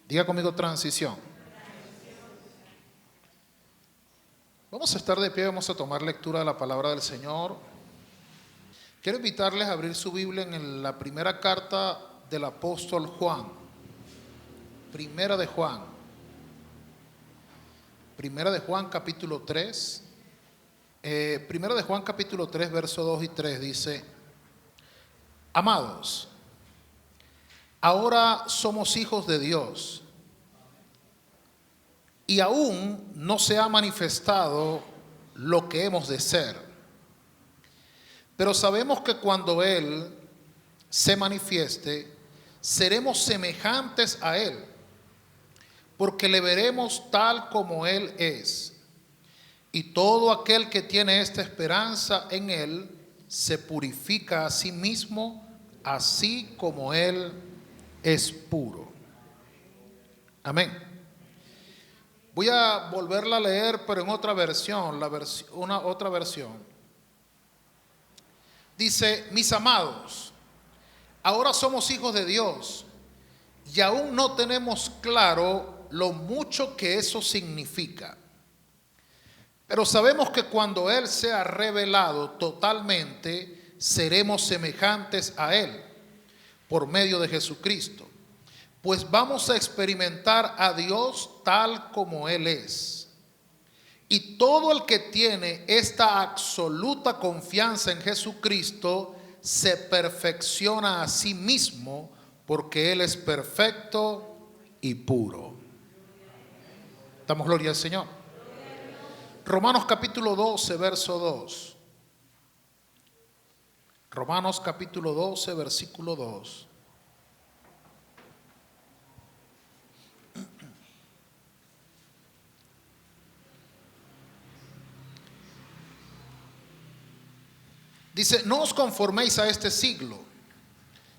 Diga conmigo transición. Vamos a estar de pie, vamos a tomar lectura de la palabra del Señor. Quiero invitarles a abrir su Biblia en la primera carta del apóstol Juan. Primera de Juan. Primera de Juan capítulo 3. Primera de Juan capítulo 3, verso 2 y 3 dice: Amados, ahora somos hijos de Dios, y aún no se ha manifestado lo que hemos de ser. Pero sabemos que cuando Él se manifieste, seremos semejantes a Él, porque le veremos tal como Él es. Y todo aquel que tiene esta esperanza en Él, se purifica a sí mismo, así como Él es puro. Amén. Voy a volverla a leer, pero en otra versión, otra versión. Dice: mis amados, ahora somos hijos de Dios, y aún no tenemos claro lo mucho que eso significa. Pero sabemos que cuando Él sea revelado totalmente, seremos semejantes a Él, por medio de Jesucristo. Pues vamos a experimentar a Dios tal como Él es. Y todo el que tiene esta absoluta confianza en Jesucristo se perfecciona a sí mismo, porque Él es perfecto y puro. Damos gloria al Señor. Romanos capítulo 12, verso 2. Romanos capítulo 12, versículo 2. Dice: no os conforméis a este siglo,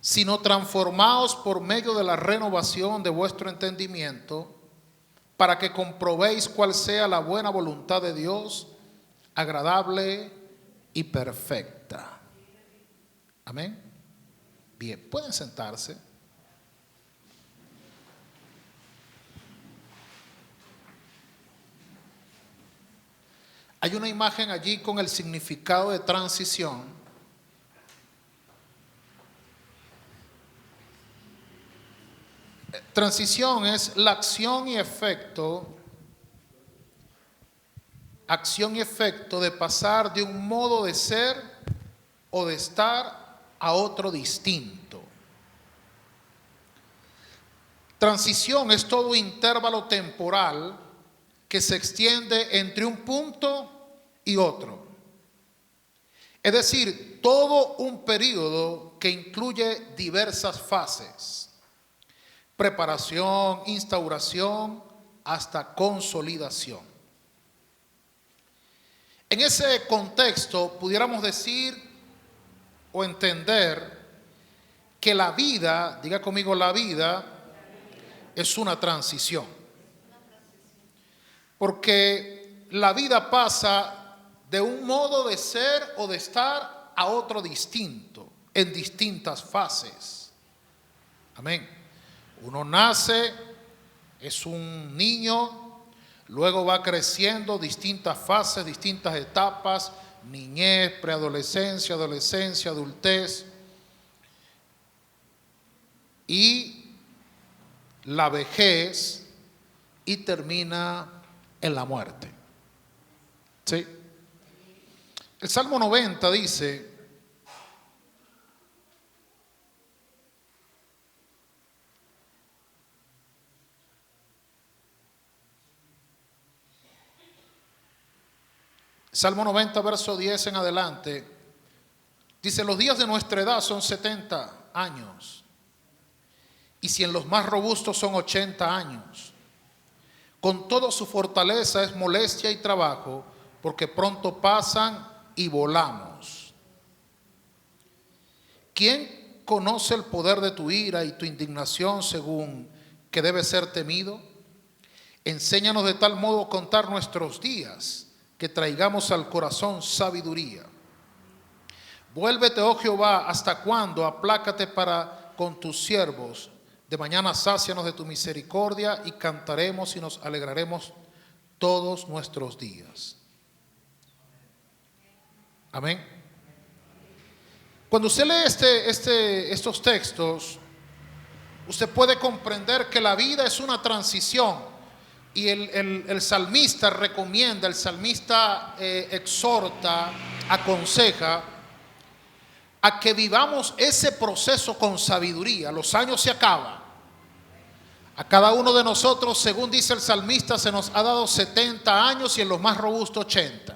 sino transformaos por medio de la renovación de vuestro entendimiento, para que comprobéis cuál sea la buena voluntad de Dios, agradable y perfecta. Amén. Bien, pueden sentarse. Hay una imagen allí con el significado de transición. Transición es la acción y efecto de pasar de un modo de ser o de estar a otro distinto. Transición es todo intervalo temporal que se extiende entre un punto y otro. Es decir, todo un periodo que incluye diversas fases: preparación, instauración, hasta consolidación. En ese contexto pudiéramos decir o entender que la vida, diga conmigo, la vida es una transición. Porque la vida pasa de un modo de ser o de estar a otro distinto, en distintas fases. Amén. Uno nace, es un niño, luego va creciendo, distintas fases, distintas etapas: niñez, preadolescencia, adolescencia, adultez y la vejez, y termina en la muerte. ¿Sí? El Salmo 90 dice: Salmo 90, verso 10 en adelante, dice: los días de nuestra edad son 70 años, y si en los más robustos son 80 años. Con todo, su fortaleza es molestia y trabajo, porque pronto pasan y volamos. ¿Quién conoce el poder de tu ira y tu indignación según que debe ser temido? Enséñanos de tal modo a contar nuestros días, que traigamos al corazón sabiduría. Vuélvete, oh Jehová, ¿hasta cuándo? Aplácate para con tus siervos. De mañana sácianos de tu misericordia y cantaremos y nos alegraremos todos nuestros días. Amén. Cuando usted lee estos textos, usted puede comprender que la vida es una transición. Y el salmista recomienda, el salmista exhorta, aconseja a que vivamos ese proceso con sabiduría. Los años se acaban. A cada uno de nosotros, según dice el salmista, se nos ha dado 70 años y en los más robustos 80.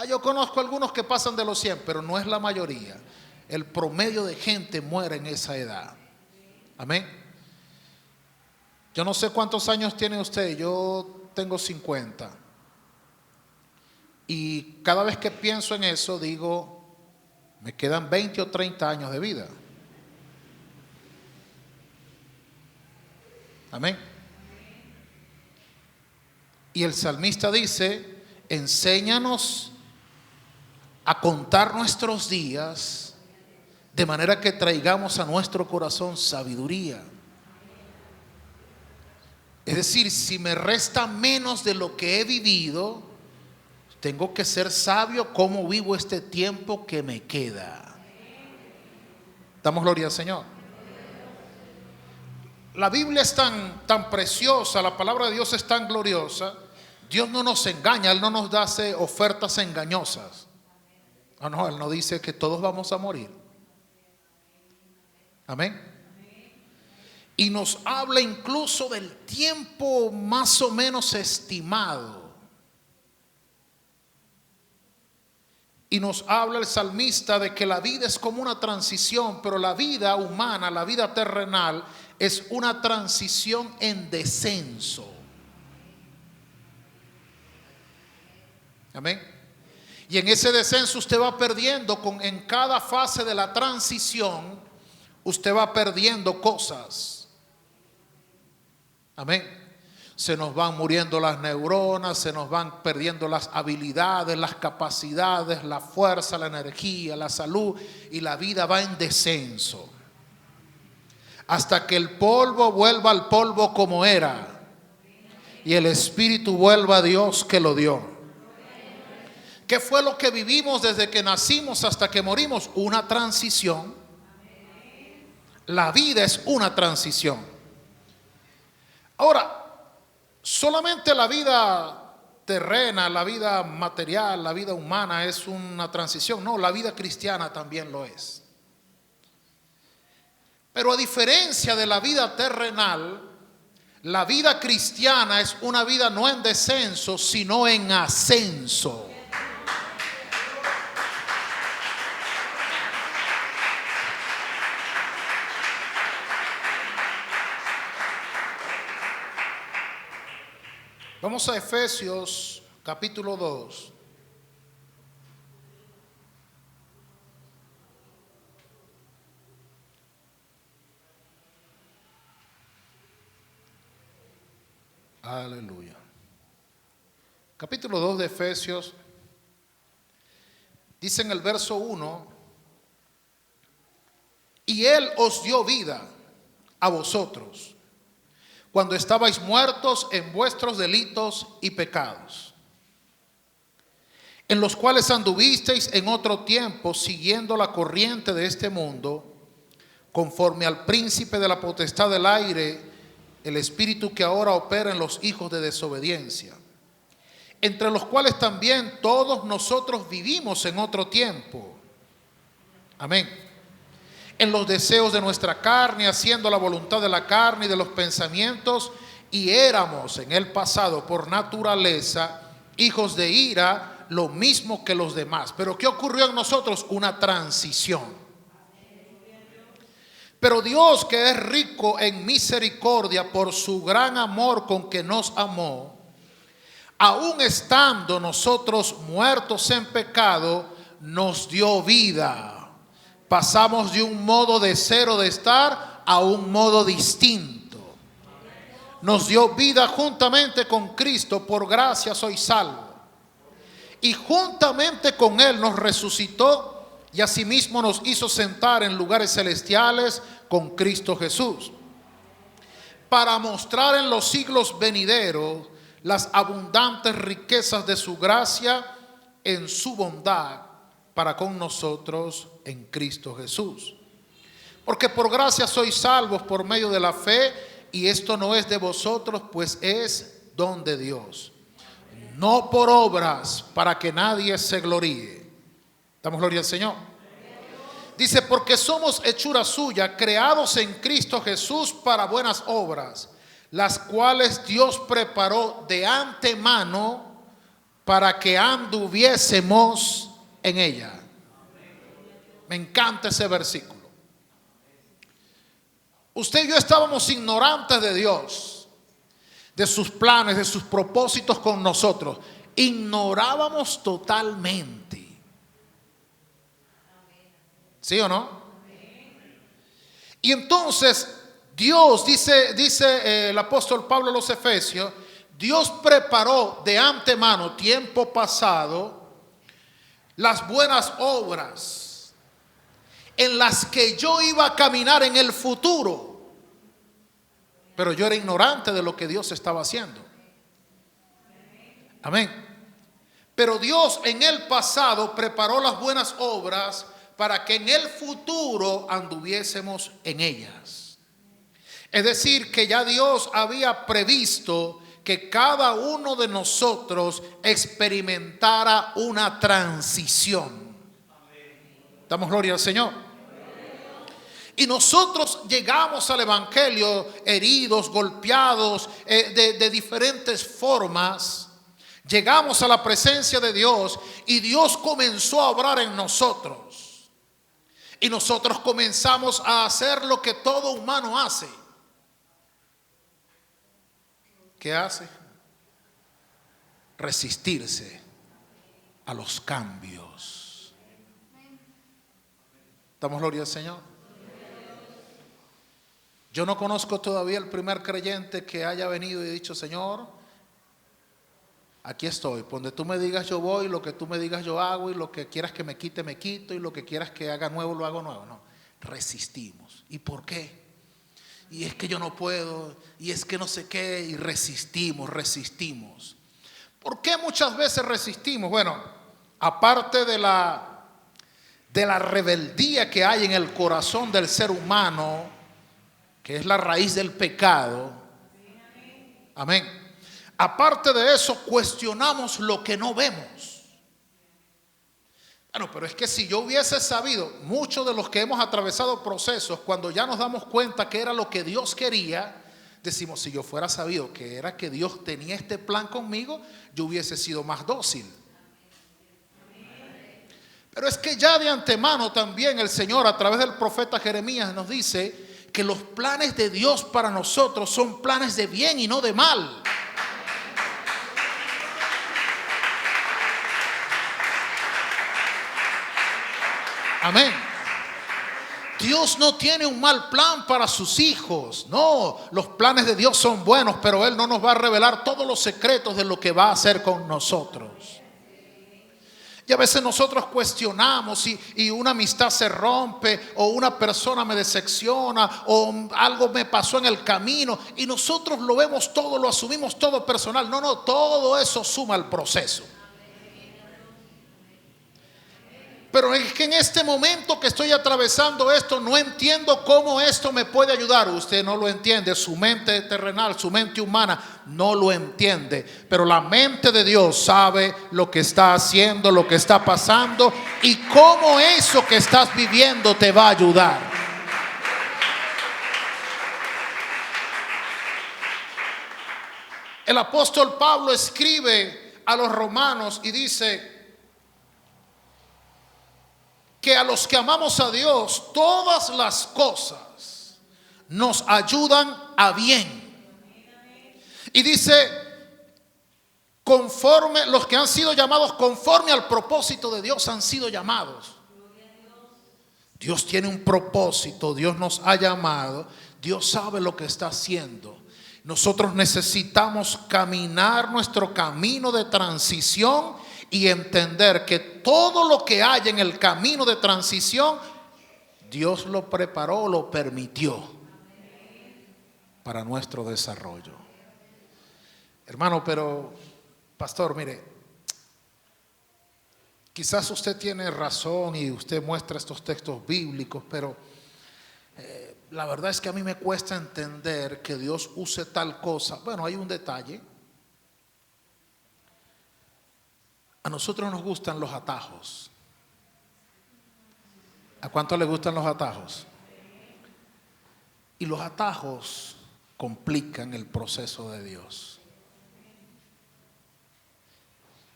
Yo conozco algunos que pasan de los 100, pero no es la mayoría. El promedio de gente muere en esa edad. Amén. Yo no sé cuántos años tiene usted, yo tengo 50. Y cada vez que pienso en eso digo, me quedan 20 o 30 años de vida. Amén. Y el salmista dice, enséñanos a contar nuestros días de manera que traigamos a nuestro corazón sabiduría. Es decir, si me resta menos de lo que he vivido, tengo que ser sabio cómo vivo este tiempo que me queda. Damos gloria al Señor. La Biblia es tan preciosa, la palabra de Dios es tan gloriosa. Dios no nos engaña, Él no nos da ofertas engañosas. No, Él no dice que todos vamos a morir. Amén. Y nos habla incluso del tiempo más o menos estimado. Y nos habla el salmista de que la vida es como una transición, pero la vida humana, la vida terrenal, es una transición en descenso. Amén. Y en ese descenso usted va perdiendo, en cada fase de la transición, usted va perdiendo cosas. Amén. Se nos van muriendo las neuronas, se nos van perdiendo las habilidades, las capacidades, la fuerza, la energía, la salud, y la vida va en descenso. Hasta que el polvo vuelva al polvo como era y el espíritu vuelva a Dios que lo dio. ¿Qué fue lo que vivimos desde que nacimos hasta que morimos? Una transición. La vida es una transición. Ahora, solamente la vida terrena, la vida material, la vida humana es una transición. No, la vida cristiana también lo es. Pero a diferencia de la vida terrenal, la vida cristiana es una vida no en descenso, sino en ascenso. Vamos a Efesios capítulo 2. Aleluya. Capítulo 2 de Efesios. Dice en el verso 1: y Él os dio vida a vosotros cuando estabais muertos en vuestros delitos y pecados, en los cuales anduvisteis en otro tiempo, siguiendo la corriente de este mundo, conforme al príncipe de la potestad del aire, el espíritu que ahora opera en los hijos de desobediencia, entre los cuales también todos nosotros vivimos en otro tiempo. Amén. En los deseos de nuestra carne, haciendo la voluntad de la carne y de los pensamientos, y éramos en el pasado por naturaleza hijos de ira, lo mismo que los demás. Pero ¿qué ocurrió en nosotros? Una transición. Pero Dios, que es rico en misericordia por su gran amor con que nos amó, aun estando nosotros muertos en pecado, nos dio vida. Pasamos de un modo de cero de estar a un modo distinto. Nos dio vida juntamente con Cristo, por gracia soy salvo. Y juntamente con Él nos resucitó y asimismo nos hizo sentar en lugares celestiales con Cristo Jesús, para mostrar en los siglos venideros las abundantes riquezas de su gracia en su bondad para con nosotros en Cristo Jesús. Porque por gracia sois salvos por medio de la fe, y esto no es de vosotros, pues es don de Dios, no por obras, para que nadie se gloríe. Damos gloria al Señor. Dice, porque somos hechura suya, creados en Cristo Jesús para buenas obras, las cuales Dios preparó de antemano para que anduviésemos en ella. Me encanta ese versículo. Usted y yo estábamos ignorantes de Dios, de sus planes, de sus propósitos con nosotros. Ignorábamos totalmente. ¿Sí o no? Y entonces Dios, dice el apóstol Pablo a los Efesios, Dios preparó de antemano, tiempo pasado, las buenas obras en las que yo iba a caminar en el futuro. Pero yo era ignorante de lo que Dios estaba haciendo. Amén. Pero Dios en el pasado preparó las buenas obras para que en el futuro anduviésemos en ellas. Es decir, que ya Dios había previsto que cada uno de nosotros experimentara una transición. Damos gloria al Señor. Y nosotros llegamos al evangelio heridos, golpeados, de diferentes formas. Llegamos a la presencia de Dios y Dios comenzó a obrar en nosotros. Y nosotros comenzamos a hacer lo que todo humano hace. ¿Qué hace? Resistirse a los cambios. ¿Damos gloria al Señor? Yo no conozco todavía el primer creyente que haya venido y dicho, Señor, aquí estoy, donde tú me digas yo voy, lo que tú me digas yo hago, y lo que quieras que me quite, me quito, y lo que quieras que haga nuevo, lo hago nuevo. No, resistimos. ¿Y por qué? Y es que yo no puedo, y es que no sé qué, y resistimos. ¿Por qué muchas veces resistimos? Bueno, aparte de la rebeldía que hay en el corazón del ser humano, que es la raíz del pecado. Amén. Aparte de eso, cuestionamos lo que no vemos. Bueno, pero es que si yo hubiese sabido, muchos de los que hemos atravesado procesos, cuando ya nos damos cuenta que era lo que Dios quería, decimos, si yo fuera sabido que era que Dios tenía este plan conmigo, yo hubiese sido más dócil. Pero es que ya de antemano también el Señor, a través del profeta Jeremías, nos dice que los planes de Dios para nosotros son planes de bien y no de mal. Amén. Dios no tiene un mal plan para sus hijos. No, los planes de Dios son buenos, pero Él no nos va a revelar todos los secretos de lo que va a hacer con nosotros. Y a veces nosotros cuestionamos y una amistad se rompe, o una persona me decepciona, o algo me pasó en el camino, y nosotros lo vemos todo, lo asumimos todo personal. No, todo eso suma al proceso. Pero es que en este momento que estoy atravesando esto, no entiendo cómo esto me puede ayudar. Usted no lo entiende, su mente terrenal, su mente humana no lo entiende. Pero la mente de Dios sabe lo que está haciendo, lo que está pasando, y cómo eso que estás viviendo te va a ayudar. El apóstol Pablo escribe a los romanos y dice que a los que amamos a Dios, todas las cosas nos ayudan a bien. Y dice, conforme, los que han sido llamados conforme al propósito de Dios han sido llamados. Dios tiene un propósito, Dios nos ha llamado, Dios sabe lo que está haciendo. Nosotros necesitamos caminar nuestro camino de transición y entender que todo lo que hay en el camino de transición, Dios lo preparó, lo permitió. para nuestro desarrollo. Hermano, pero pastor, mire, quizás usted tiene razón y usted muestra estos textos bíblicos, pero la verdad es que a mí me cuesta entender que Dios use tal cosa. Bueno, hay un detalle. A nosotros nos gustan los atajos. ¿A cuánto le gustan los atajos? Y los atajos complican el proceso de Dios.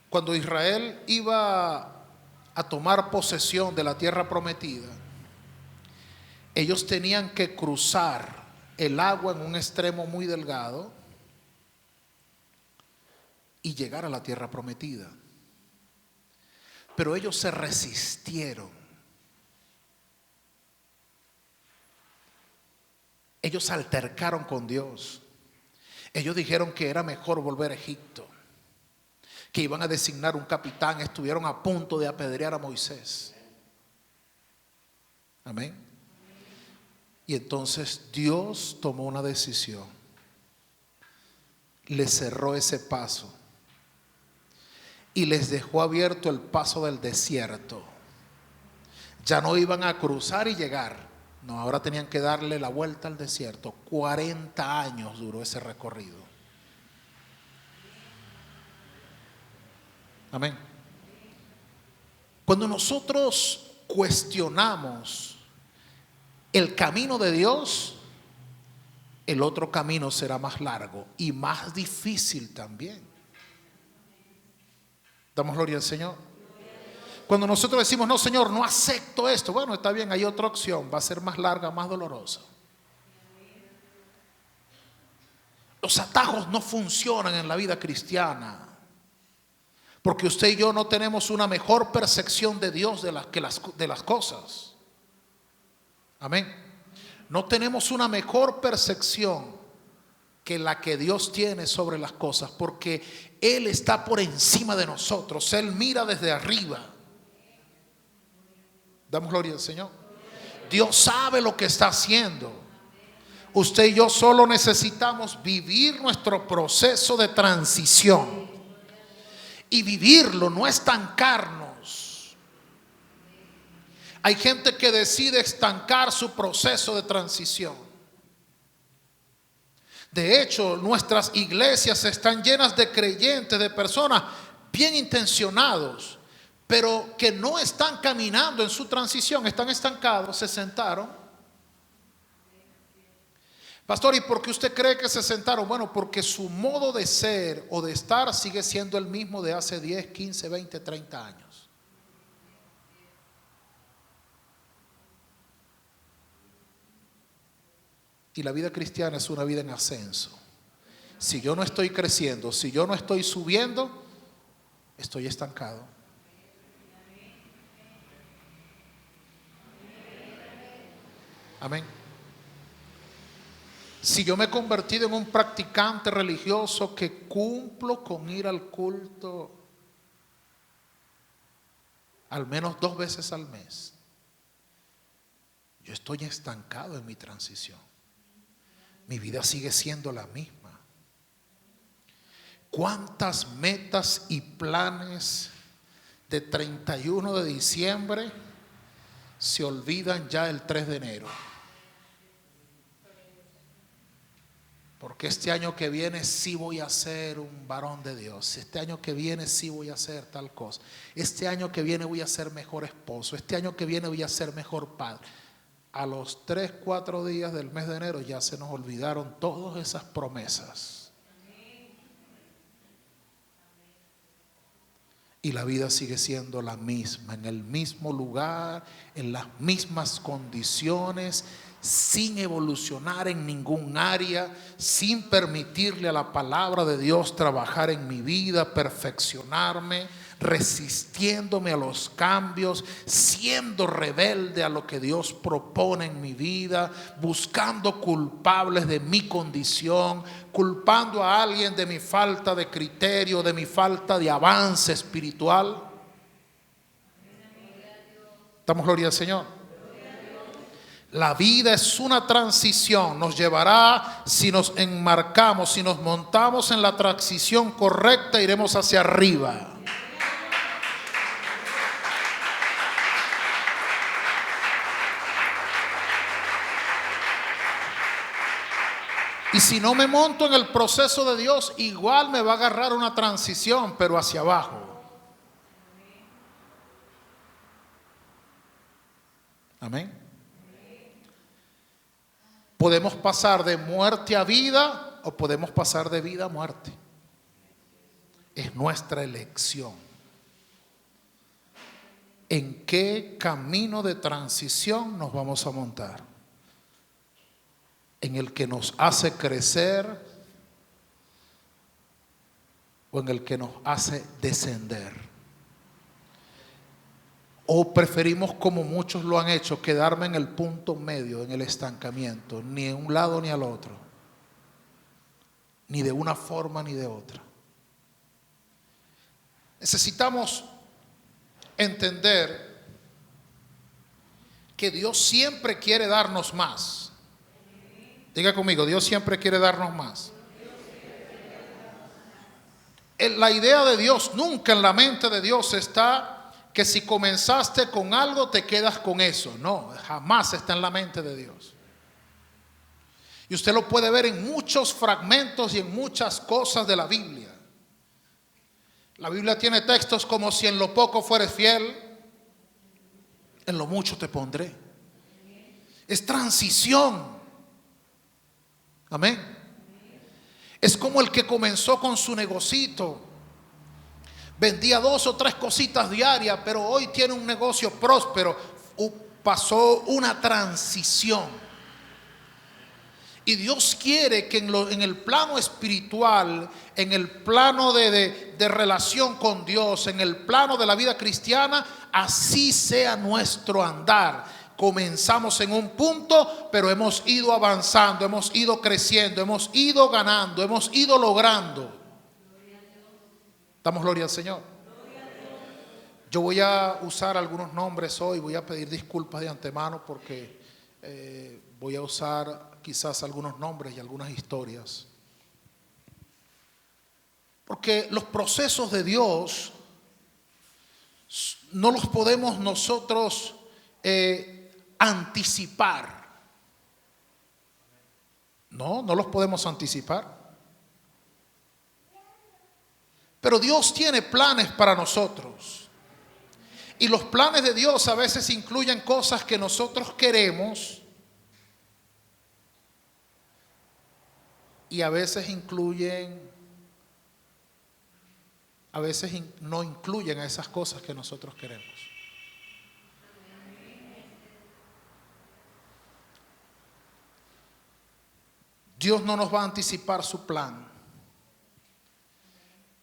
Cuando Israel iba a tomar posesión de la tierra prometida, ellos tenían que cruzar el agua en un extremo muy delgado y llegar a la tierra prometida. Pero ellos se resistieron. Ellos altercaron con Dios. Ellos dijeron que era mejor volver a Egipto, que iban a designar un capitán. Estuvieron a punto de apedrear a Moisés. Amén. Y entonces Dios tomó una decisión. Les cerró ese paso y les dejó abierto el paso del desierto. Ya no iban a cruzar y llegar. No, ahora tenían que darle la vuelta al desierto. 40 años duró ese recorrido. Amén. Cuando nosotros cuestionamos el camino de Dios, el otro camino será más largo y más difícil también. Damos gloria al Señor. Cuando nosotros decimos, no, Señor, no acepto esto, bueno, está bien, hay otra opción, va a ser más larga, más dolorosa. Los atajos no funcionan en la vida cristiana, porque usted y yo no tenemos una mejor percepción de Dios de las cosas. Amén. No tenemos una mejor percepción que la que Dios tiene sobre las cosas, porque Él está por encima de nosotros. Él mira desde arriba. Damos gloria al Señor. Dios sabe lo que está haciendo. Usted y yo solo necesitamos vivir nuestro proceso de transición y vivirlo, no estancarnos. Hay gente que decide estancar su proceso de transición. De hecho, nuestras iglesias están llenas de creyentes, de personas bien intencionados, pero que no están caminando en su transición, están estancados, se sentaron. Pastor, ¿y por qué usted cree que se sentaron? Bueno, porque su modo de ser o de estar sigue siendo el mismo de hace 10, 15, 20, 30 años. Y la vida cristiana es una vida en ascenso. Si yo no estoy creciendo, si yo no estoy subiendo, estoy estancado. Amén. Si yo me he convertido en un practicante religioso que cumplo con ir al culto al menos 2 veces al mes, yo estoy estancado en mi transición. Mi vida sigue siendo la misma. ¿Cuántas metas y planes de 31 de diciembre se olvidan ya el 3 de enero? Porque este año que viene sí voy a ser un varón de Dios. Este año que viene sí voy a hacer tal cosa. Este año que viene voy a ser mejor esposo. Este año que viene voy a ser mejor padre. A los 3, 4 días del mes de enero ya se nos olvidaron todas esas promesas. Y la vida sigue siendo la misma, en el mismo lugar, en las mismas condiciones, sin evolucionar en ningún área, sin permitirle a la palabra de Dios trabajar en mi vida, perfeccionarme, resistiéndome a los cambios, siendo rebelde a lo que Dios propone en mi vida, buscando culpables de mi condición, culpando a alguien de mi falta de criterio, de mi falta de avance espiritual. Damos gloria al Señor. La vida es una transición. Nos llevará, si nos enmarcamos, si nos montamos en la transición correcta, iremos hacia arriba. Y si no me monto en el proceso de Dios, igual me va a agarrar una transición, pero hacia abajo. Amén. Podemos pasar de muerte a vida o podemos pasar de vida a muerte. Es nuestra elección. ¿En qué camino de transición nos vamos a montar? ¿En el que nos hace crecer o en el que nos hace descender? ¿O preferimos, como muchos lo han hecho, quedarme en el punto medio, en el estancamiento, ni en un lado ni al otro, ni de una forma ni de otra? Necesitamos entender que Dios siempre quiere darnos más. Diga conmigo, Dios siempre quiere darnos más. La idea de Dios, nunca en la mente de Dios está que si comenzaste con algo te quedas con eso. No, jamás está en la mente de Dios. Y usted lo puede ver en muchos fragmentos y en muchas cosas de la Biblia. La Biblia tiene textos como: si en lo poco fueres fiel, en lo mucho te pondré. Es transición. Amén. Es como el que comenzó con su negocito. Vendía 2 o 3 cositas diarias, pero hoy tiene un negocio próspero. Pasó una transición. Y Dios quiere que en el plano espiritual, en el plano de relación con Dios, en el plano de la vida cristiana, así sea nuestro andar. Comenzamos en un punto, pero hemos ido avanzando, hemos ido creciendo, hemos ido ganando, hemos ido logrando. Damos gloria al Señor. Yo voy a usar algunos nombres hoy, voy a pedir disculpas de antemano porque voy a usar quizás algunos nombres y algunas historias. Porque los procesos de Dios no los podemos nosotros anticipar. No los podemos anticipar. Pero Dios tiene planes para nosotros. Y los planes de Dios a veces incluyen cosas que nosotros queremos. Y a veces no incluyen a esas cosas que nosotros queremos. Dios no nos va a anticipar su plan.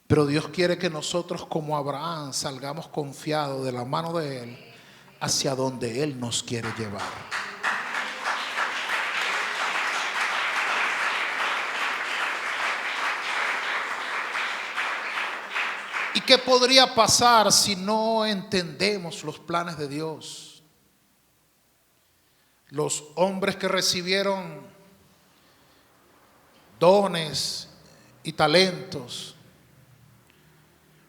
Pero Dios quiere que nosotros, como Abraham, salgamos confiados de la mano de Él hacia donde Él nos quiere llevar. ¿Y qué podría pasar si no entendemos los planes de Dios? Los hombres que recibieron dones y talentos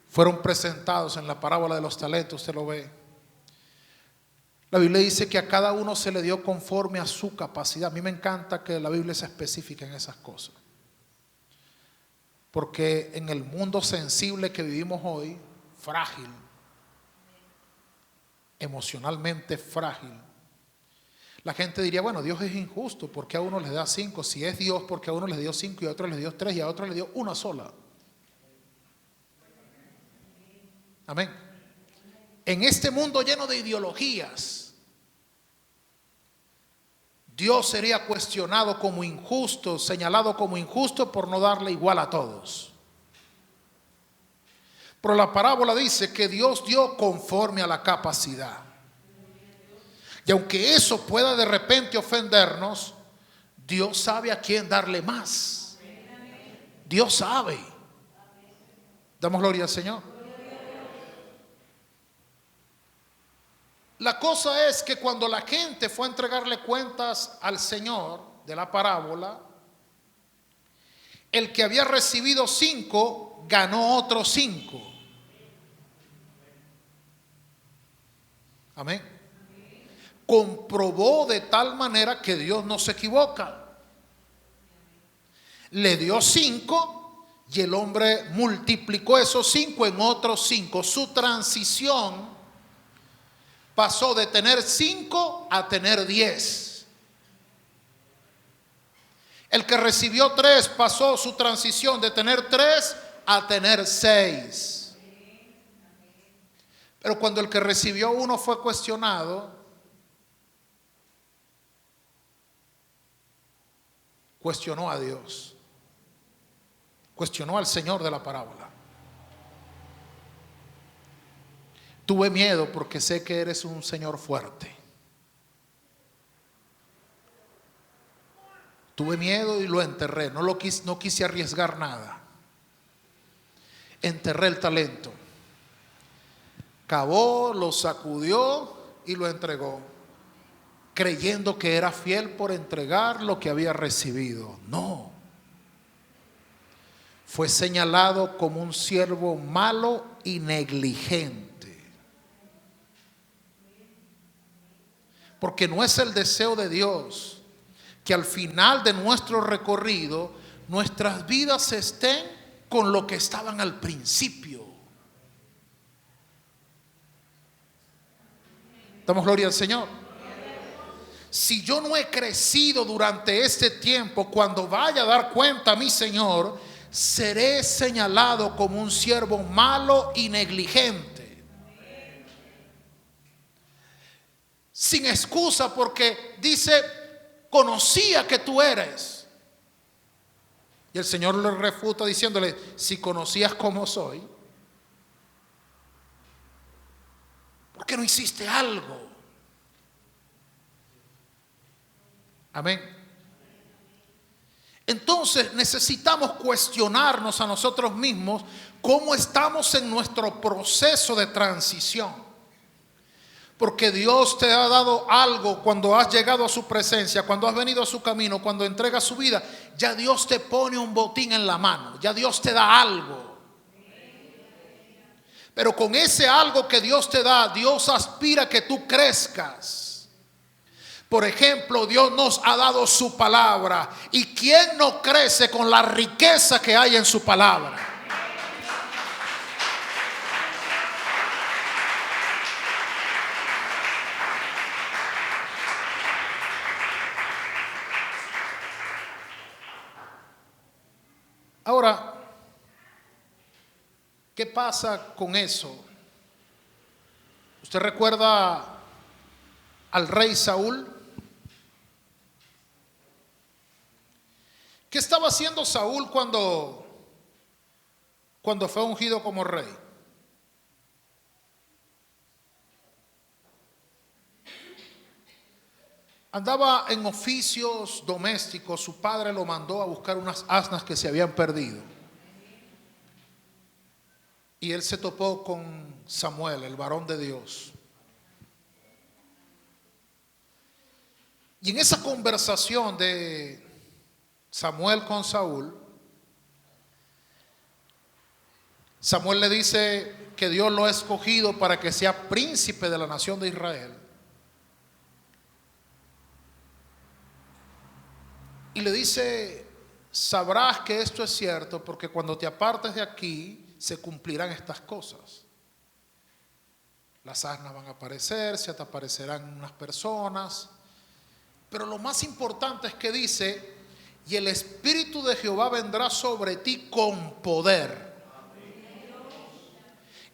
fueron presentados en la parábola de los talentos, usted lo ve. La Biblia dice que a cada uno se le dio conforme a su capacidad. A mí me encanta que la Biblia sea específica en esas cosas. Porque en el mundo sensible que vivimos hoy, frágil, emocionalmente frágil, la gente diría: bueno, Dios es injusto, porque a uno les da 5. Si es Dios, porque a uno les dio 5 y a otro les dio 3 y a otro les dio una sola. Amén. En este mundo lleno de ideologías, Dios sería cuestionado como injusto, señalado como injusto por no darle igual a todos. Pero la parábola dice que Dios dio conforme a la capacidad. Y aunque eso pueda de repente ofendernos, Dios sabe a quién darle más. Dios sabe. Damos gloria al Señor. La cosa es que cuando la gente fue a entregarle cuentas al Señor de la parábola, el que había recibido 5 ganó otros 5. Amén. Comprobó de tal manera que Dios no se equivoca. Le dio 5 y el hombre multiplicó esos 5 en otros 5. Su transición pasó de tener 5 a tener 10. El que recibió 3 pasó su transición de tener 3 a tener 6. Pero cuando el que recibió 1 fue cuestionado, cuestionó a Dios, cuestionó al Señor de la parábola. Tuve miedo porque sé que eres un Señor fuerte. Tuve miedo y lo enterré. No quise arriesgar nada. Enterré el talento. Cavó, lo sacudió y lo entregó, creyendo que era fiel por entregar lo que había recibido. No. Fue señalado como un siervo malo y negligente. Porque no es el deseo de Dios que al final de nuestro recorrido nuestras vidas estén con lo que estaban al principio. Damos gloria al Señor. Si yo no he crecido durante este tiempo, cuando vaya a dar cuenta a mi Señor, seré señalado como un siervo malo y negligente. Sin excusa, porque dice, conocía que tú eres. Y el Señor le refuta diciéndole, si conocías cómo soy, ¿por qué no hiciste algo? Amén. Entonces necesitamos cuestionarnos a nosotros mismos cómo estamos en nuestro proceso de transición. Porque Dios te ha dado algo cuando has llegado a su presencia, cuando has venido a su camino, cuando entregas su vida. Ya Dios te pone un botín en la mano, ya Dios te da algo. Pero con ese algo que Dios te da, Dios aspira que tú crezcas. Por ejemplo, Dios nos ha dado su palabra. ¿Y quién no crece con la riqueza que hay en su palabra? Ahora, ¿qué pasa con eso? ¿Usted recuerda al rey Saúl? ¿Qué estaba haciendo Saúl cuando fue ungido como rey? Andaba en oficios domésticos. Su padre lo mandó a buscar unas asnas que se habían perdido. Y él se topó con Samuel, el varón de Dios. Y en esa conversación de Samuel con Saúl, Samuel le dice que Dios lo ha escogido para que sea príncipe de la nación de Israel. Y le dice, sabrás que esto es cierto porque cuando te apartes de aquí se cumplirán estas cosas. Las asnas van a aparecer, se te aparecerán unas personas. Pero lo más importante es que dice, y el Espíritu de Jehová vendrá sobre ti con poder.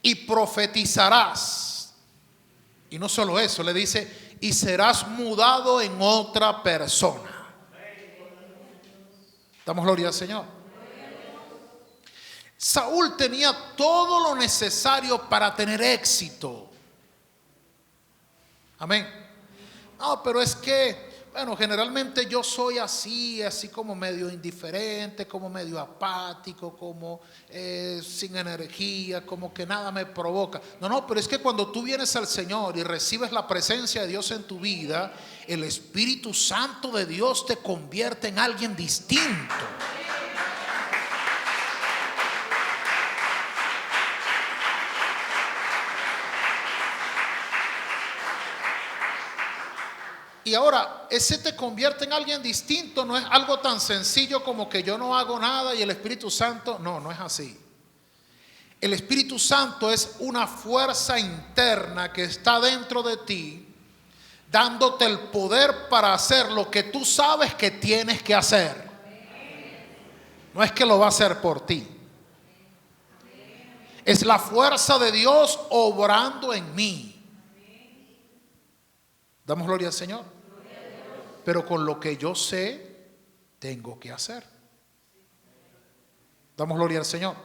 Y profetizarás. Y no solo eso, le dice, y serás mudado en otra persona. Damos gloria al Señor. Saúl tenía todo lo necesario para tener éxito. Amén. No, pero es que Bueno, generalmente yo soy así como medio indiferente, como medio apático, como sin energía, como que nada me provoca. No, pero es que cuando tú vienes al Señor y recibes la presencia de Dios en tu vida, el Espíritu Santo de Dios te convierte en alguien distinto. Y ahora, ese te convierte en alguien distinto, no es algo tan sencillo como que yo no hago nada y el Espíritu Santo, no es así. El Espíritu Santo es una fuerza interna que está dentro de ti, dándote el poder para hacer lo que tú sabes que tienes que hacer. No es que lo va a hacer por ti. Es la fuerza de Dios obrando en mí. Damos gloria al Señor. Pero con lo que yo sé, tengo que hacer. Damos gloria al Señor.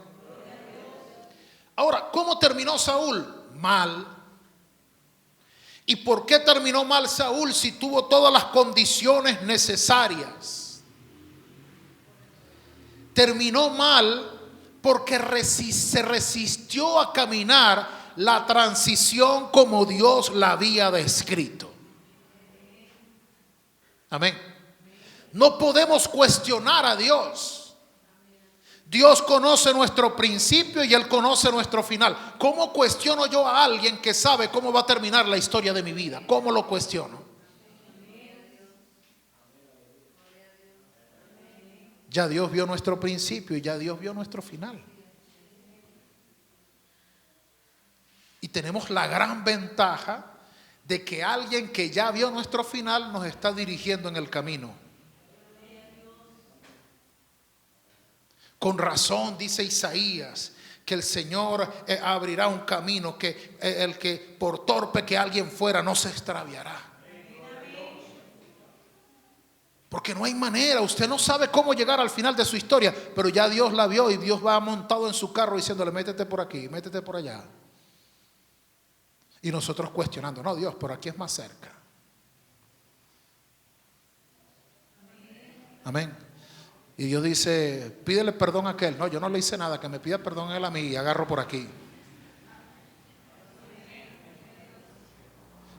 Ahora, ¿cómo terminó Saúl? Mal. ¿Y por qué terminó mal Saúl si tuvo todas las condiciones necesarias? Terminó mal porque se resistió a caminar la transición como Dios la había descrito. Amén. No podemos cuestionar a Dios. Dios conoce nuestro principio y Él conoce nuestro final. ¿Cómo cuestiono yo a alguien que sabe cómo va a terminar la historia de mi vida? ¿Cómo lo cuestiono? Ya Dios vio nuestro principio y ya Dios vio nuestro final. Y tenemos la gran ventaja de que alguien que ya vio nuestro final nos está dirigiendo en el camino. Con razón dice Isaías que el Señor abrirá un camino, que el que por torpe que alguien fuera no se extraviará. Porque no hay manera, usted no sabe cómo llegar al final de su historia, pero ya Dios la vio y Dios va montado en su carro diciéndole: métete por aquí, métete por allá. Y nosotros cuestionando: no, Dios, por aquí es más cerca. Amén. Y Dios dice: pídele perdón a aquel. No, yo no le hice nada, que me pida perdón él a mí y agarro por aquí.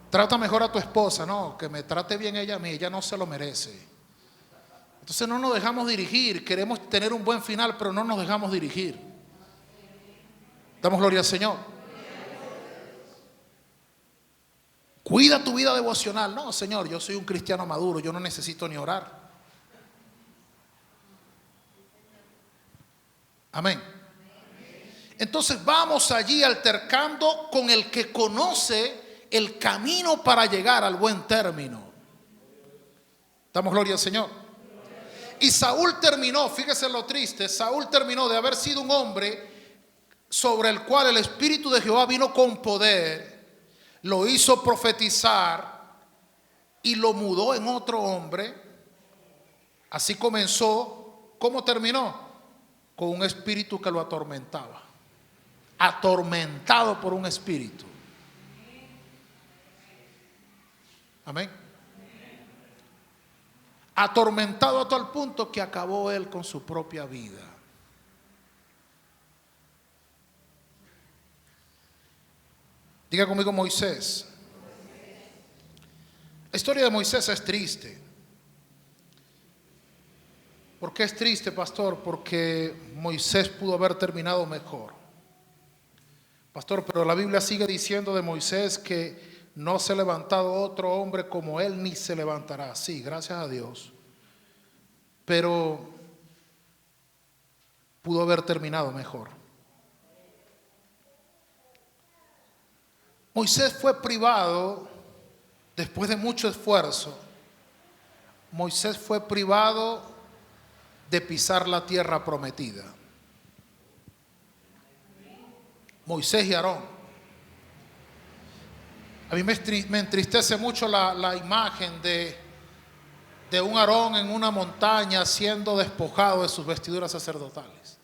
Trata mejor a tu esposa. No, que me trate bien ella a mí, ella no se lo merece. Entonces no nos dejamos dirigir. Queremos tener un buen final, pero no nos dejamos dirigir. Damos gloria al Señor. Cuida tu vida devocional. No, Señor, yo soy un cristiano maduro, yo no necesito ni orar. Amén. Entonces vamos allí altercando con el que conoce el camino para llegar al buen término. Damos gloria al Señor. Y Saúl terminó, fíjese lo triste, Saúl terminó de haber sido un hombre sobre el cual el Espíritu de Jehová vino con poder, lo hizo profetizar y lo mudó en otro hombre. Así comenzó. ¿Cómo terminó? Con un espíritu que lo atormentaba. Atormentado por un espíritu. Amén. Atormentado a tal punto que acabó él con su propia vida. Diga conmigo: Moisés. La historia de Moisés es triste. ¿Por qué es triste, pastor? Porque Moisés pudo haber terminado mejor. Pastor, pero la Biblia sigue diciendo de Moisés que no se ha levantado otro hombre como él, ni se levantará. Sí, gracias a Dios. Pero pudo haber terminado mejor. Moisés fue privado, después de mucho esfuerzo, Moisés fue privado de pisar la tierra prometida. Moisés y Aarón. A mí me entristece mucho la imagen de un Aarón en una montaña siendo despojado de sus vestiduras sacerdotales.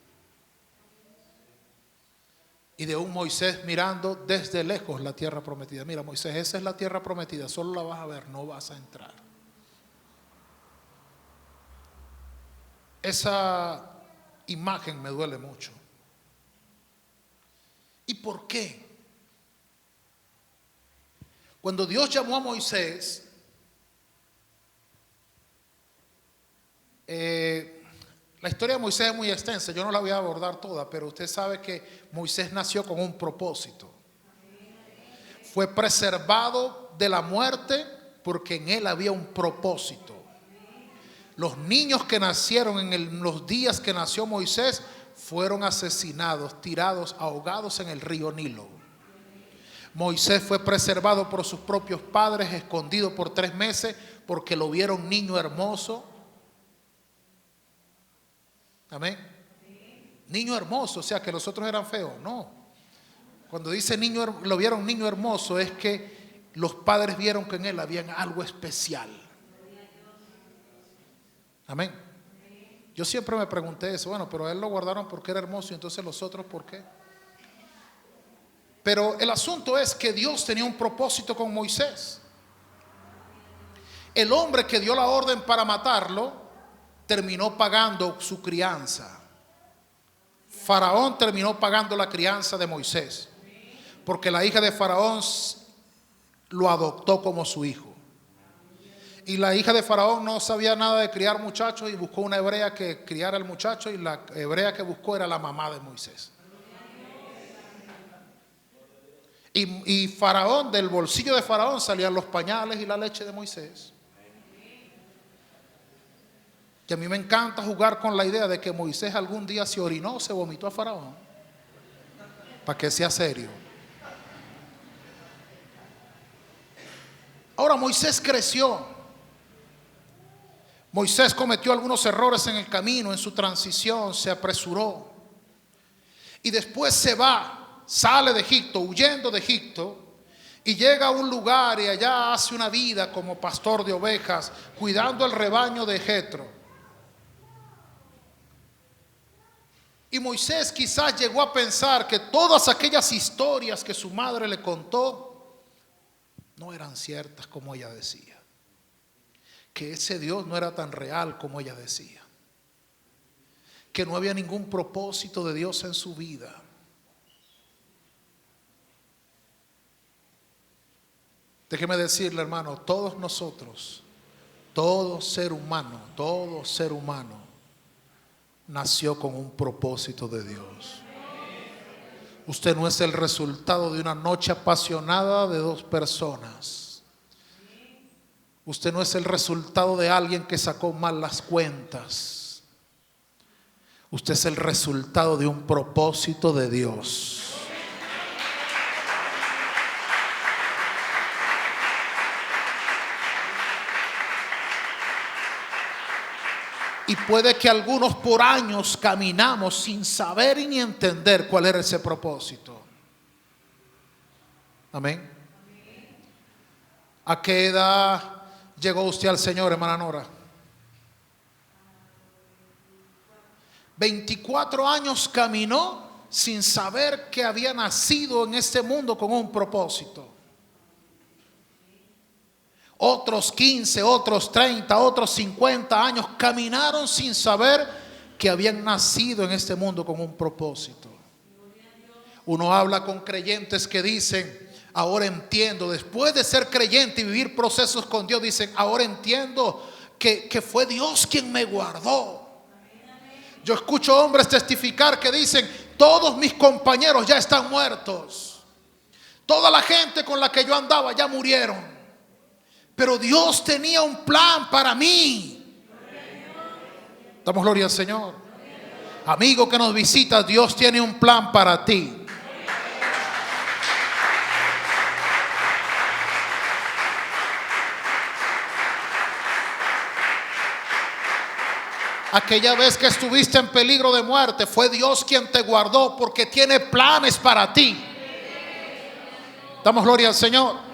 Y de un Moisés mirando desde lejos la tierra prometida. Mira, Moisés, esa es la tierra prometida, solo la vas a ver, no vas a entrar. esa imagen me duele mucho. ¿Y por qué? Cuando Dios llamó a Moisés, la historia de Moisés es muy extensa, yo no la voy a abordar toda, pero usted sabe que Moisés nació con un propósito. Fue preservado de la muerte porque en él había un propósito. Los niños que nacieron en los días que nació Moisés fueron asesinados, tirados, ahogados en el río Nilo. Moisés fue preservado por sus propios padres, escondido por 3 meses porque lo vieron niño hermoso. Amén. Niño hermoso, o sea que los otros eran feos. No. Cuando dice niño, lo vieron niño hermoso, es que los padres vieron que en él había algo especial. Amén. Yo siempre me pregunté eso. Bueno, pero a él lo guardaron porque era hermoso, y entonces los otros, ¿por qué? Pero el asunto es que Dios tenía un propósito con Moisés. El hombre que dio la orden para matarlo terminó pagando su crianza. Faraón terminó pagando la crianza de Moisés, porque la hija de Faraón lo adoptó como su hijo. Y la hija de Faraón no sabía nada de criar muchachos y buscó una hebrea que criara al muchacho, y la hebrea que buscó era la mamá de Moisés. Y Faraón, del bolsillo de Faraón salían los pañales y la leche de Moisés. Y a mí me encanta jugar con la idea de que Moisés algún día se orinó, se vomitó a Faraón, para que sea serio. Ahora Moisés creció. Moisés cometió algunos errores en el camino, en su transición, se apresuró. Y después se va. Sale de Egipto, huyendo de Egipto, y llega a un lugar y allá hace una vida como pastor de ovejas, cuidando el rebaño de Jetro. Y Moisés quizás llegó a pensar que todas aquellas historias que su madre le contó no eran ciertas como ella decía, que ese Dios no era tan real como ella decía, que no había ningún propósito de Dios en su vida. Déjeme decirle, hermano, todos nosotros, todo ser humano nació con un propósito de Dios. Usted no es el resultado de una noche apasionada de 2 personas. Usted no es el resultado de alguien que sacó mal las cuentas. Usted es el resultado de un propósito de Dios. Y puede que algunos por años caminamos sin saber y ni entender cuál era ese propósito. Amén. ¿A qué edad llegó usted al Señor, hermana Nora? 24 años caminó sin saber que había nacido en este mundo con un propósito. Otros 15, otros 30, otros 50 años caminaron sin saber que habían nacido en este mundo con un propósito. Uno habla con creyentes que dicen, ahora entiendo, después de ser creyente y vivir procesos con Dios, dicen, ahora entiendo que fue Dios quien me guardó. Yo escucho hombres testificar que dicen, todos mis compañeros ya están muertos. Toda la gente con la que yo andaba ya murieron. Pero Dios tenía un plan para mí. Damos gloria al Señor. Amigo que nos visita, Dios tiene un plan para ti. Aquella vez que estuviste en peligro de muerte, fue Dios quien te guardó porque tiene planes para ti. Damos gloria al Señor.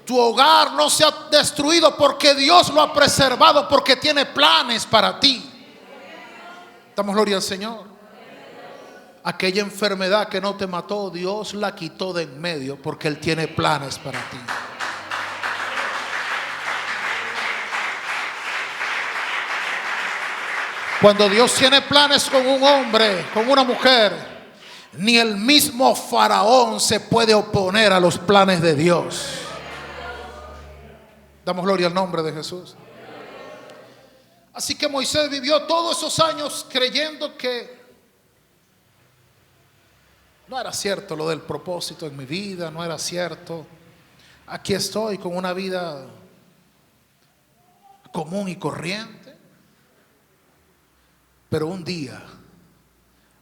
Tu hogar no se ha destruido porque Dios lo ha preservado, porque tiene planes para ti. Damos gloria al Señor. Aquella enfermedad que no te mató, Dios la quitó de en medio porque Él tiene planes para ti. Cuando Dios tiene planes con un hombre, con una mujer, ni el mismo Faraón se puede oponer a los planes de Dios. Damos gloria al nombre de Jesús. Así que Moisés vivió todos esos años creyendo que no era cierto lo del propósito en mi vida, no era cierto. Aquí estoy con una vida común y corriente. Pero un día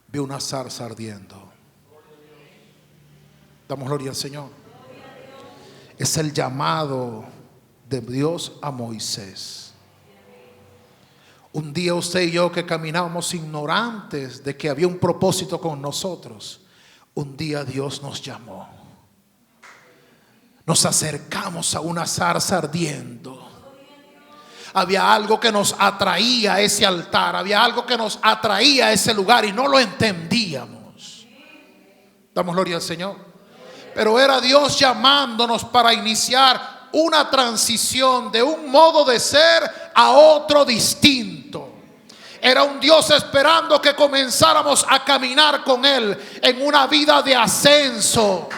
vi una zarza ardiendo. Damos gloria al Señor. Es el llamado de Dios a Moisés. Un día usted y yo que caminábamos ignorantes de que había un propósito con nosotros, un día Dios nos llamó. Nos acercamos a una zarza ardiendo. Había algo que nos atraía a ese altar, había algo que nos atraía a ese lugar y no lo entendíamos. Damos gloria al Señor. Pero era Dios llamándonos para iniciar una transición de un modo de ser a otro distinto. Era un Dios esperando que comenzáramos a caminar con Él en una vida de ascenso.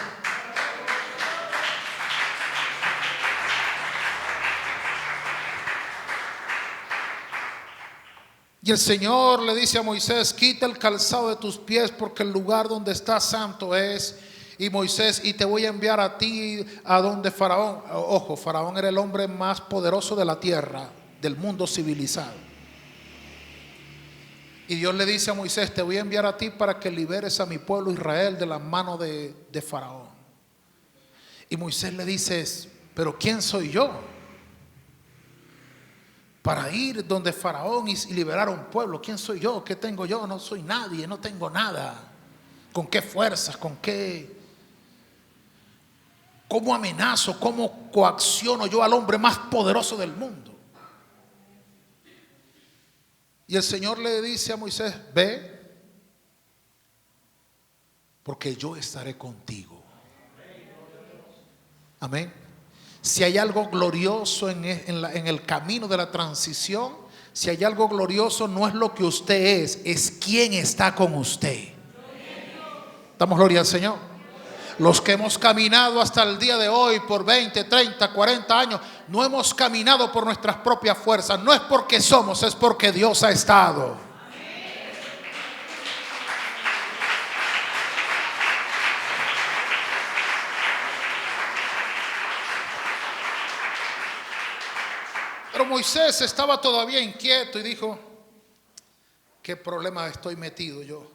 Y el Señor le dice a Moisés: quita el calzado de tus pies porque el lugar donde estás santo es. Y Moisés, y te voy a enviar a ti a donde Faraón. Ojo, Faraón era el hombre más poderoso de la tierra, del mundo civilizado. Y Dios le dice a Moisés: te voy a enviar a ti para que liberes a mi pueblo Israel de la mano de Faraón. Y Moisés le dice: pero ¿quién soy yo para ir donde Faraón y liberar a un pueblo? ¿Quién soy yo? ¿Qué tengo yo? No soy nadie, no tengo nada. ¿Con qué fuerzas? ¿Con qué? ¿Cómo amenazo? ¿Cómo coacciono yo al hombre más poderoso del mundo? Y el Señor le dice a Moisés: ve, porque yo estaré contigo. Amén. Si hay algo glorioso en el camino de la transición, si hay algo glorioso, no es lo que usted es quién está con usted. Damos gloria al Señor. Los que hemos caminado hasta el día de hoy por 20, 30, 40 años, no hemos caminado por nuestras propias fuerzas. No es porque somos, es porque Dios ha estado. Pero Moisés estaba todavía inquieto y dijo: ¿qué problema estoy metido yo?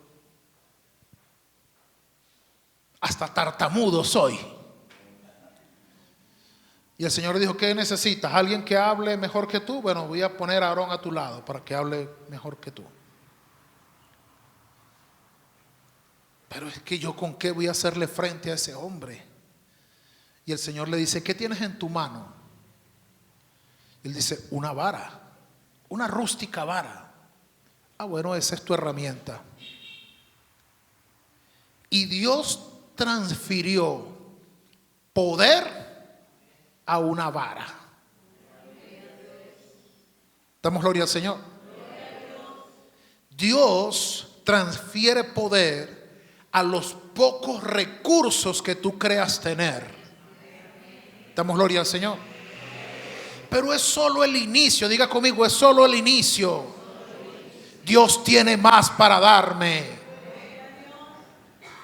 Hasta tartamudo soy. Y el Señor le dijo: ¿qué necesitas? ¿Alguien que hable mejor que tú? Bueno, voy a poner a Aarón a tu lado para que hable mejor que tú. Pero es que yo, ¿con qué voy a hacerle frente a ese hombre? Y el Señor le dice: ¿qué tienes en tu mano? Y él dice: una vara, una rústica vara. Ah, bueno, esa es tu herramienta. Y Dios transfirió poder a una vara. Damos gloria al Señor. Dios transfiere poder a los pocos recursos que tú creas tener. Damos gloria al Señor. Pero es solo el inicio. Diga conmigo: es solo el inicio. Dios tiene más para darme.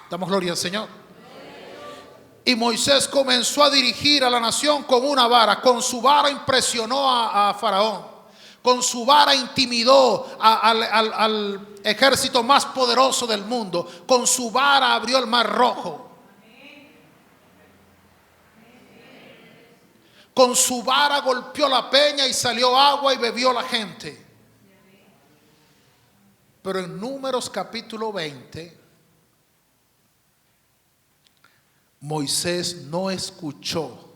Damos gloria al Señor. Y Moisés comenzó a dirigir a la nación con una vara. Con su vara impresionó a Faraón. Con su vara intimidó al ejército más poderoso del mundo. Con su vara abrió el mar rojo. Con su vara golpeó la peña y salió agua y bebió la gente. Pero en Números capítulo 20, Moisés no escuchó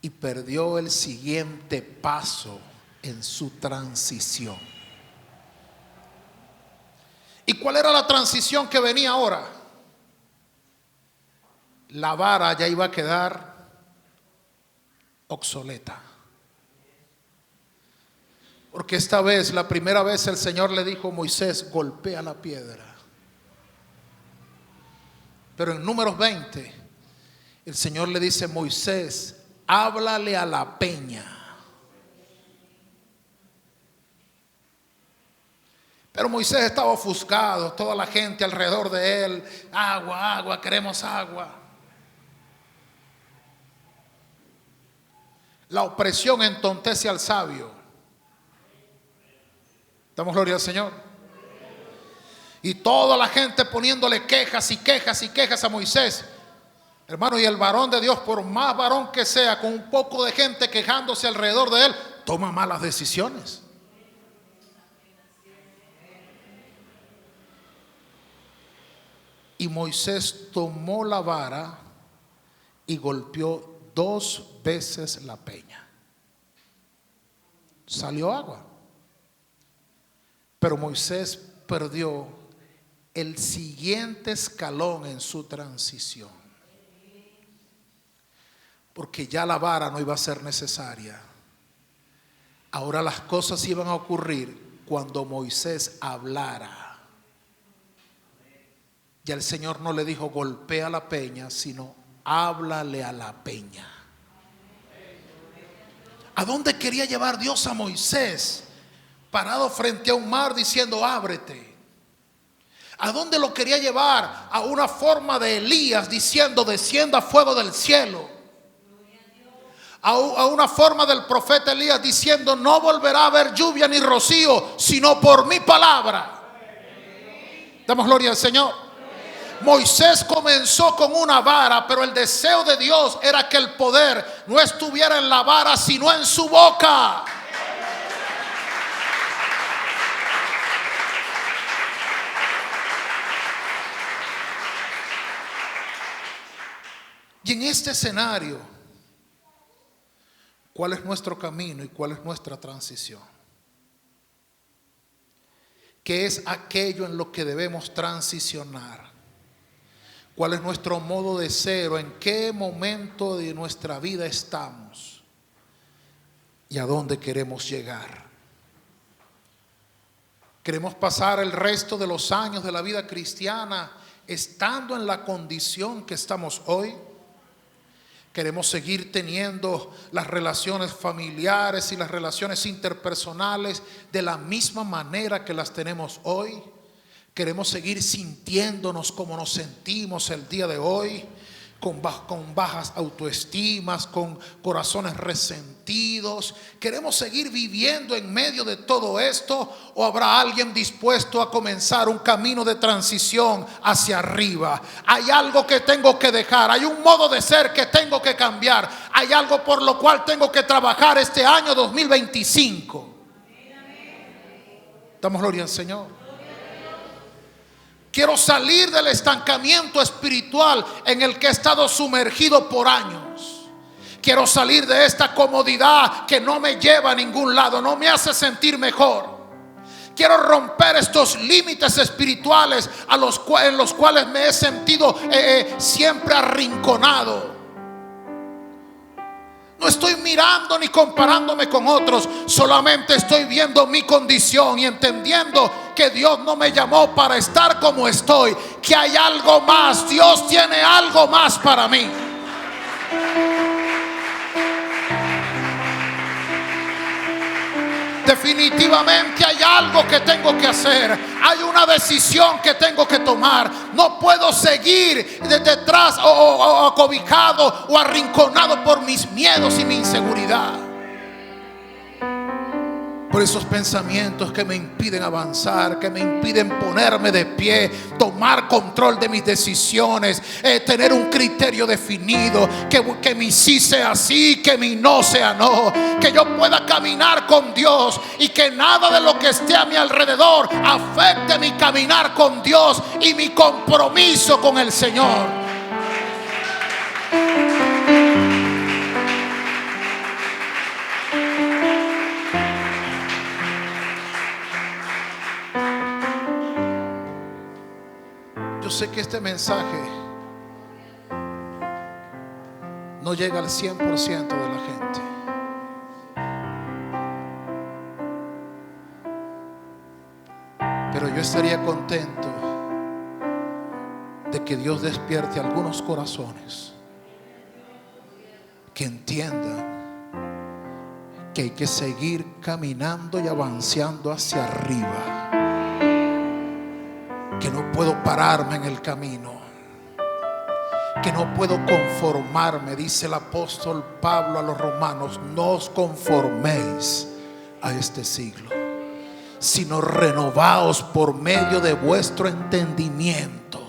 y perdió el siguiente paso en su transición. ¿Y cuál era la transición que venía ahora? La vara ya iba a quedar obsoleta. Porque esta vez, la primera vez, el Señor le dijo a Moisés: golpea la piedra. Pero en Números 20, el Señor le dice: Moisés, háblale a la peña. Pero Moisés estaba ofuscado, toda la gente alrededor de él: agua, agua, queremos agua. La opresión entontece al sabio. Damos gloria al Señor. Y toda la gente poniéndole quejas y quejas y quejas a Moisés. Hermano, y el varón de Dios, por más varón que sea, con un poco de gente quejándose alrededor de él, toma malas decisiones. Y Moisés tomó la vara y golpeó 2 veces la peña. Salió agua. Pero Moisés perdió el siguiente escalón en su transición. Porque ya la vara no iba a ser necesaria. Ahora las cosas iban a ocurrir cuando Moisés hablara. Ya el Señor no le dijo: golpea la peña, sino háblale a la peña. ¿A dónde quería llevar Dios a Moisés? Parado frente a un mar diciendo: ábrete. ¿A dónde lo quería llevar? A una forma de Elías diciendo: descienda fuego del cielo. A una forma del profeta Elías diciendo: no volverá a haber lluvia ni rocío, sino por mi palabra. Damos gloria al Señor. Moisés comenzó con una vara, pero el deseo de Dios era que el poder no estuviera en la vara, sino en su boca. Y en este escenario, ¿cuál es nuestro camino y cuál es nuestra transición? ¿Qué es aquello en lo que debemos transicionar? ¿Cuál es nuestro modo de ser? ¿En qué momento de nuestra vida estamos? ¿Y a dónde queremos llegar? ¿Queremos pasar el resto de los años de la vida cristiana estando en la condición que estamos hoy? ¿Queremos seguir teniendo las relaciones familiares y las relaciones interpersonales de la misma manera que las tenemos hoy? ¿Queremos seguir sintiéndonos como nos sentimos el día de hoy? Con bajas autoestimas, con corazones resentidos. ¿Queremos seguir viviendo en medio de todo esto? ¿O habrá alguien dispuesto a comenzar un camino de transición hacia arriba? Hay algo que tengo que dejar, hay un modo de ser que tengo que cambiar, hay algo por lo cual tengo que trabajar este año 2025. Damos gloria al Señor. Quiero salir del estancamiento espiritual en el que he estado sumergido por años. Quiero salir de esta comodidad que no me lleva a ningún lado, no me hace sentir mejor. Quiero romper estos límites espirituales en los cuales me he sentido siempre arrinconado. No estoy mirando ni comparándome con otros, solamente estoy viendo mi condición y entendiendo que Dios no me llamó para estar como estoy, que hay algo más. Dios tiene algo más para mí. Definitivamente hay algo que tengo que hacer. Hay una decisión que tengo que tomar. No puedo seguir detrás o acobijado o arrinconado por mis miedos y mi inseguridad. Por esos pensamientos que me impiden avanzar, que me impiden ponerme de pie, tomar control de mis decisiones, tener un criterio definido, que mi sí sea sí, que mi no sea no, que yo pueda caminar con Dios y que nada de lo que esté a mi alrededor afecte mi caminar con Dios y mi compromiso con el Señor. Yo sé que este mensaje no llega al 100% de la gente, Pero yo estaría contento de que Dios despierte algunos corazones que entiendan que hay que seguir caminando y avanzando hacia arriba, que no puedo pararme en el camino, que no puedo conformarme. Dice el apóstol Pablo a los romanos: no os conforméis a este siglo, sino renovaos por medio de vuestro entendimiento.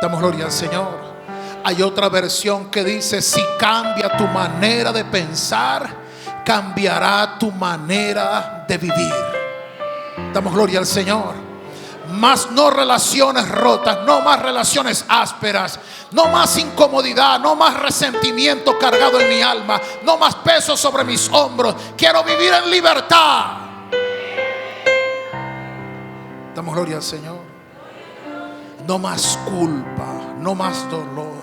Damos gloria al Señor. Hay otra versión que dice: si cambia tu manera de pensar, cambiará tu manera de vivir. Damos gloria al Señor. Más no relaciones rotas, no más relaciones ásperas, no más incomodidad, no más resentimiento cargado en mi alma, no más peso sobre mis hombros. Quiero vivir en libertad. Damos gloria al Señor. No más culpa, no más dolor.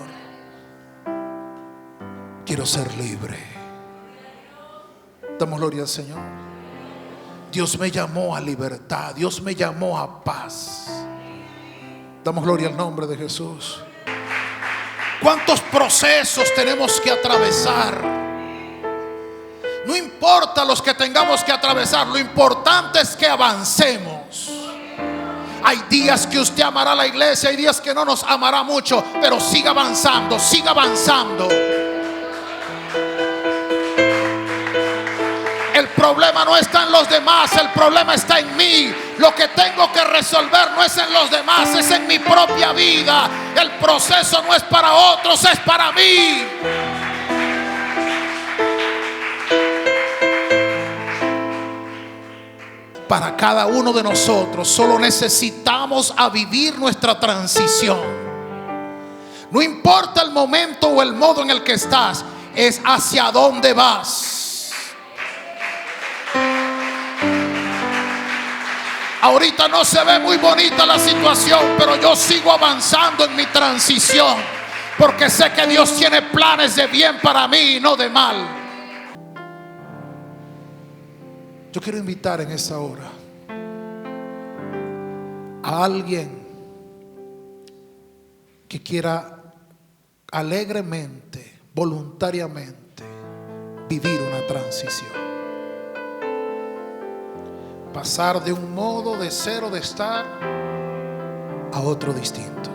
Quiero ser libre. Damos gloria al Señor. Dios me llamó a libertad. Dios me llamó a paz. Damos gloria al nombre de Jesús. ¿Cuántos procesos tenemos que atravesar? No importa los que tengamos que atravesar, lo importante es que avancemos. Hay días que usted amará a la iglesia, hay días que no nos amará mucho, pero siga avanzando, siga avanzando. El problema no está en los demás, el problema está en mí. Lo que tengo que resolver no es en los demás, es en mi propia vida. El proceso no es para otros, es para mí. Para cada uno de nosotros solo necesitamos a vivir nuestra transición. No importa el momento o el modo en el que estás, es hacia dónde vas. Ahorita no se ve muy bonita la situación, pero yo sigo avanzando en mi transición, porque sé que Dios tiene planes de bien para mí y no de mal. Yo quiero invitar en esta hora a alguien que quiera alegremente, voluntariamente vivir una transición. Pasar de un modo de ser o de estar a otro distinto.